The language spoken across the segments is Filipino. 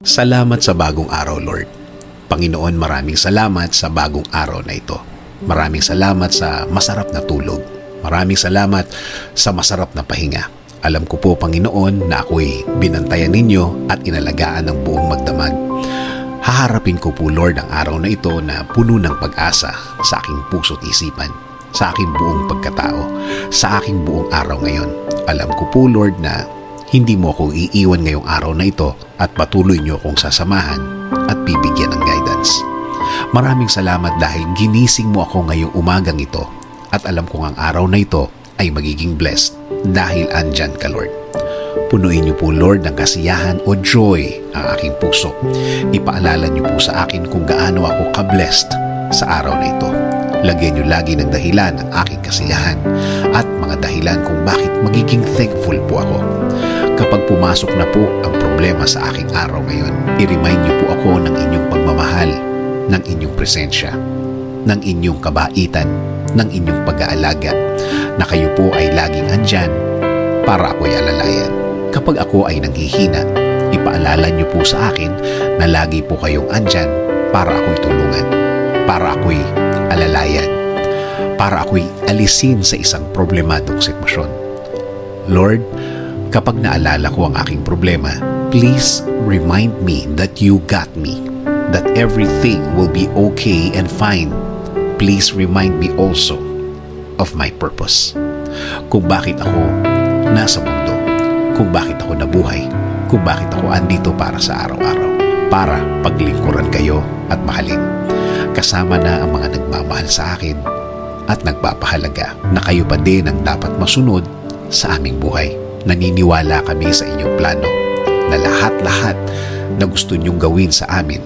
Salamat sa bagong araw, Lord. Panginoon, maraming salamat sa bagong araw na ito. Maraming salamat sa masarap na tulog. Maraming salamat sa masarap na pahinga. Alam ko po, Panginoon, na ako'y binantayan ninyo at inalagaan ng buong magdamag. Haharapin ko po, Lord, ang araw na ito na puno ng pag-asa sa aking puso't isipan, sa aking buong pagkatao, sa aking buong araw ngayon. Alam ko po, Lord, na hindi mo ako iiwan ngayong araw na ito at patuloy niyo akong sasamahan at bibigyan ng guidance. Maraming salamat dahil ginising mo ako ngayong umagang ito at alam kong ang araw na ito ay magiging blessed dahil andyan ka, Lord. Punuin niyo po, Lord, ng kasiyahan o joy ang aking puso. Ipaalala niyo po sa akin kung gaano ako ka-blessed sa araw na ito. Lagyan niyo lagi ng dahilan ang aking kasiyahan at mga dahilan kung bakit magiging thankful po ako. Kapag pumasok na po ang problema sa aking araw ngayon, i-remind niyo po ako ng inyong pagmamahal, ng inyong presensya, ng inyong kabaitan, ng inyong pag-aalaga, na kayo po ay laging andyan para ako'y alalayan. Kapag ako ay nanghihina, ipaalala niyo po sa akin na lagi po kayong andyan para ako'y tulungan, para ako'y alalayan, para ako'y alisin sa isang problemadong sitwasyon. Lord, kapag naalala ko ang aking problema, please remind me that you got me, that everything will be okay and fine. Please remind me also of my purpose. Kung bakit ako nasa mundo, kung bakit ako nabuhay, kung bakit ako andito para sa araw-araw, para paglingkuran kayo at mahalin. Kasama na ang mga nagmamahal sa akin at nagpapahalaga na kayo pa din ang dapat masunod sa aming buhay. Naniniwala kami sa inyong plano na lahat-lahat na gusto niyong gawin sa amin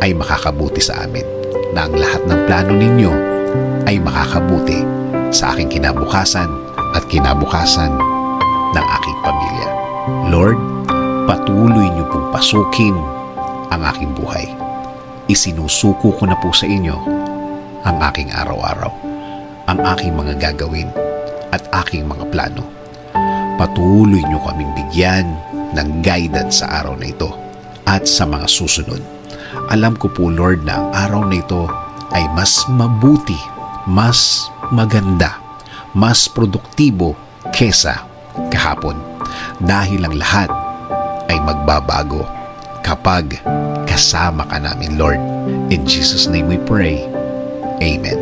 ay makakabuti sa amin, na ang lahat ng plano ninyo ay makakabuti sa aking kinabukasan at kinabukasan ng aking pamilya. Lord, patuloy niyo pong pasukin ang aking buhay. Isinusuko ko na po sa inyo ang aking araw-araw, ang aking mga gagawin at aking mga plano. Patuloy niyo kaming bigyan ng guidance sa araw na ito at sa mga susunod. Alam ko po, Lord, na ang araw na ito ay mas mabuti, mas maganda, mas produktibo kesa kahapon. Dahil ang lahat ay magbabago kapag kasama ka namin, Lord. In Jesus' name we pray. Amen.